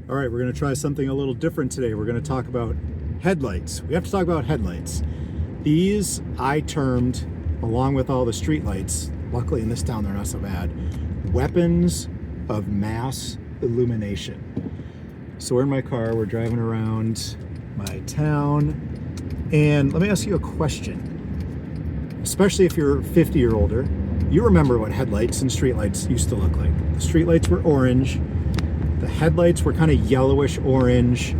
All right, we're going to try something a little different today. We're going to talk about headlights. We have to talk about headlights. These I termed, along with all the street lights, luckily in this town they're not so bad, weapons of mass illumination. So we're in my car, we're driving around my town, and let me ask you a question. Especially if you're 50 or older, you remember what headlights and streetlights used to look like. The streetlights were orange, the headlights were kind of yellowish orange,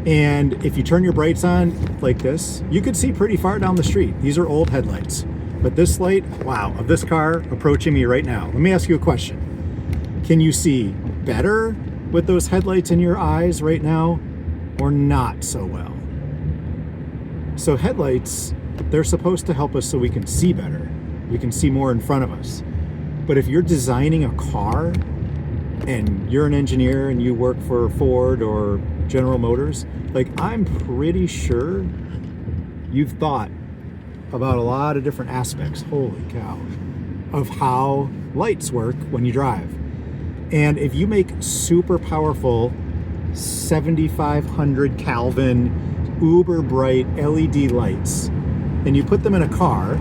and if you turn your brights on like this, you could see pretty far down the street. These are old headlights. But this light, wow, of this car approaching me right now. Let me ask you a question. Can you see better with those headlights in your eyes right now, or not so well? So headlights, they're supposed to help us so we can see better. We can see more in front of us. But if you're designing a car and you're an engineer and you work for Ford or General Motors, like, I'm pretty sure you've thought about a lot of different aspects, holy cow, of how lights work when you drive. And if you make super powerful 7,500 Kelvin uber bright LED lights and you put them in a car,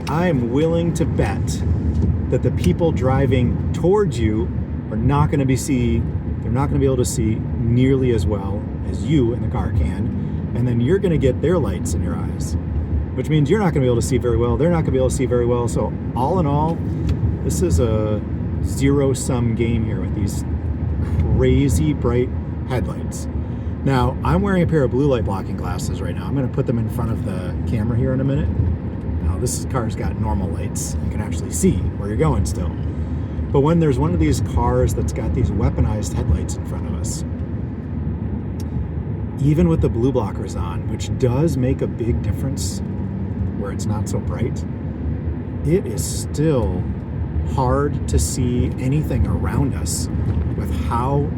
I'm willing to bet that the people driving towards you are not going to be able to see nearly as well as you in the car can, and then you're going to get their lights in your eyes, which means you're not going to be able to see very well, they're not going to be able to see very well. So all in all, this is a zero-sum game here with these crazy bright headlights. Now, I'm wearing a pair of blue light blocking glasses right now. I'm going to put them in front of the camera here in a minute. Now, this car's got normal lights. You can actually see where you're going still. But when there's one of these cars that's got these weaponized headlights in front of us, even with the blue blockers on, which does make a big difference where it's not so bright, it is still hard to see anything around us with how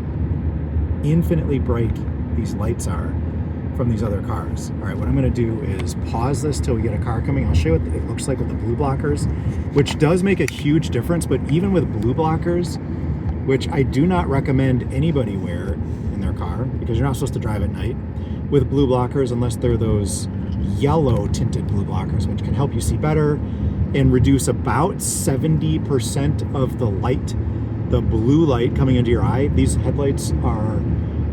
infinitely bright these lights are from these other cars. All right, what I'm going to do is pause this till we get a car coming. I'll show you what it looks like with the blue blockers, which does make a huge difference. But even with blue blockers, which I do not recommend anybody wear in their car because you're not supposed to drive at night with blue blockers unless they're those yellow tinted blue blockers, which can help you see better and reduce about 70% of the light, the blue light coming into your eye. These headlights are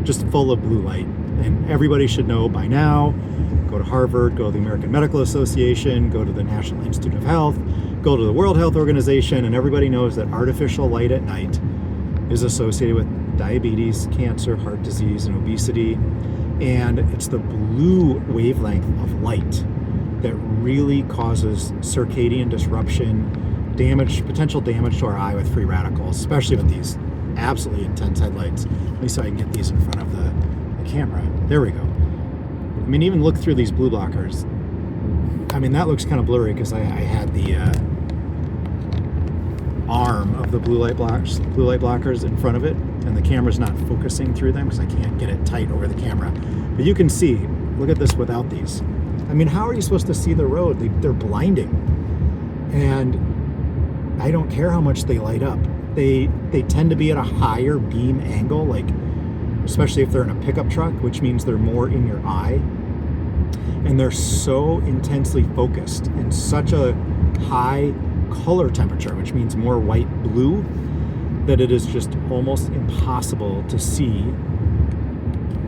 just full of blue light. And everybody should know by now, go to Harvard, go to the American Medical Association, go to the National Institute of Health, go to the World Health Organization, and everybody knows that artificial light at night is associated with diabetes, cancer, heart disease, and obesity. And it's the blue wavelength of light that really causes circadian disruption, damage, potential damage to our eye with free radicals, especially with these absolutely intense headlights. Let me see if I can get these in front of the camera. There we go. I mean, even look through these blue blockers. I mean, that looks kind of blurry because I had the arm of the blue light blockers in front of it, and the camera's not focusing through them because I can't get it tight over the camera. But you can see, look at this without these. I mean, how are you supposed to see the road? They're blinding. And I don't care how much they light up. They tend to be at a higher beam angle, like especially if they're in a pickup truck, which means they're more in your eye. And they're so intensely focused and such a high color temperature, which means more white blue, that it is just almost impossible to see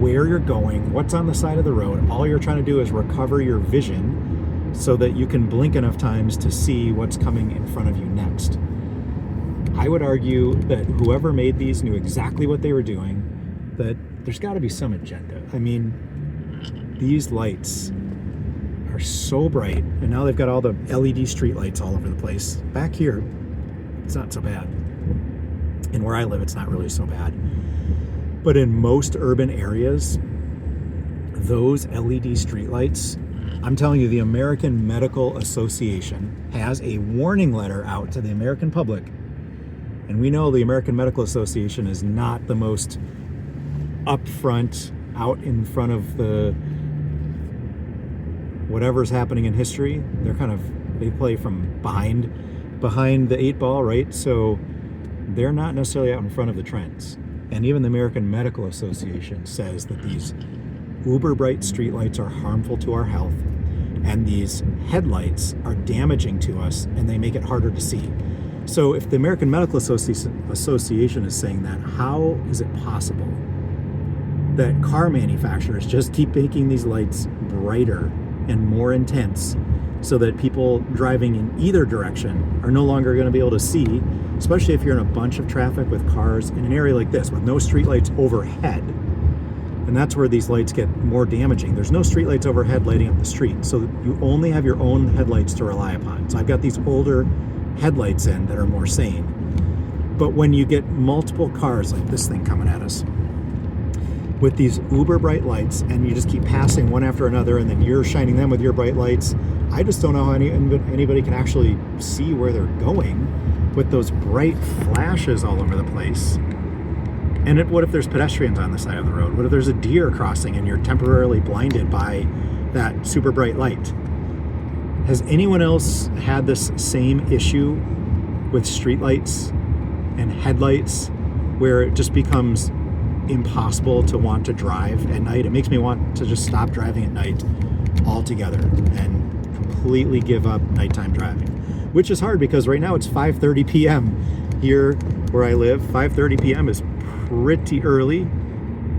where you're going, what's on the side of the road. All you're trying to do is recover your vision so that you can blink enough times to see what's coming in front of you next. I would argue that whoever made these knew exactly what they were doing, that there's got to be some agenda. I mean, these lights are so bright, and now they've got all the LED street lights all over the place. Back here, it's not so bad. And where I live, it's not really so bad. But in most urban areas, those LED street lights, I'm telling you, the American Medical Association has a warning letter out to the American public. And we know the American Medical Association is not the most upfront, out in front of the whatever's happening in history. They play from behind the eight ball, right? So they're not necessarily out in front of the trends. And even the American Medical Association says that these uber bright streetlights are harmful to our health, and these headlights are damaging to us, and they make it harder to see. So if the American Medical Association is saying that, how is it possible that car manufacturers just keep making these lights brighter and more intense so that people driving in either direction are no longer going to be able to see, especially if you're in a bunch of traffic with cars in an area like this with no streetlights overhead? And that's where these lights get more damaging. There's no streetlights overhead lighting up the street, so you only have your own headlights to rely upon. So I've got these older headlights in that are more sane. But when you get multiple cars like this thing coming at us with these uber bright lights, and you just keep passing one after another, and then you're shining them with your bright lights, I just don't know how anybody can actually see where they're going with those bright flashes all over the place. And what if there's pedestrians on the side of the road? What if there's a deer crossing and you're temporarily blinded by that super bright light? Has anyone else had this same issue with streetlights and headlights where it just becomes impossible to want to drive at night? It makes me want to just stop driving at night altogether and completely give up nighttime driving, which is hard because right now it's 5:30 p.m. here where I live. 5:30 p.m. is pretty early.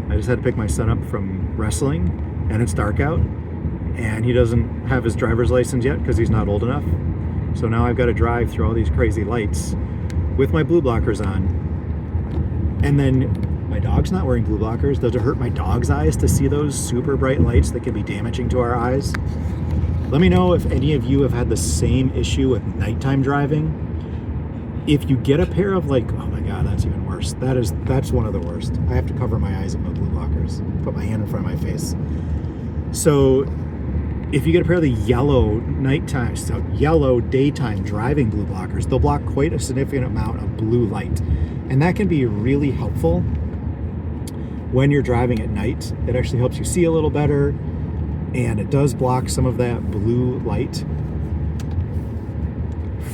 I just had to pick my son up from wrestling, and it's dark out, and he doesn't have his driver's license yet because he's not old enough. So now I've got to drive through all these crazy lights with my blue blockers on. And then my dog's not wearing blue blockers. Does it hurt my dog's eyes to see those super bright lights that can be damaging to our eyes? Let me know if any of you have had the same issue with nighttime driving. If you get a pair of, like, oh my God, that's even worse. That's one of the worst. I have to cover my eyes with my blue blockers. Put my hand in front of my face. So if you get a pair of the yellow daytime driving blue blockers, they'll block quite a significant amount of blue light. And that can be really helpful when you're driving at night. It actually helps you see a little better, and it does block some of that blue light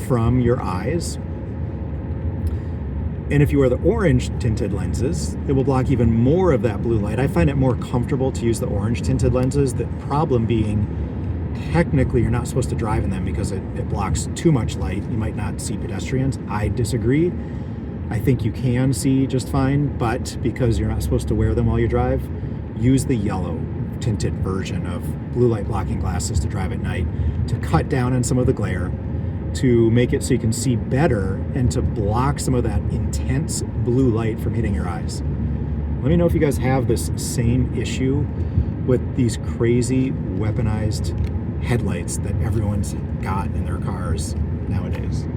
from your eyes. And if you wear the orange tinted lenses, it will block even more of that blue light. I find it more comfortable to use the orange tinted lenses. The problem being, technically you're not supposed to drive in them because it blocks too much light. You might not see pedestrians. I disagree. I think you can see just fine, but because you're not supposed to wear them while you drive, use the yellow tinted version of blue light blocking glasses to drive at night to cut down on some of the glare, to make it so you can see better, and to block some of that intense blue light from hitting your eyes. Let me know if you guys have this same issue with these crazy weaponized headlights that everyone's got in their cars nowadays.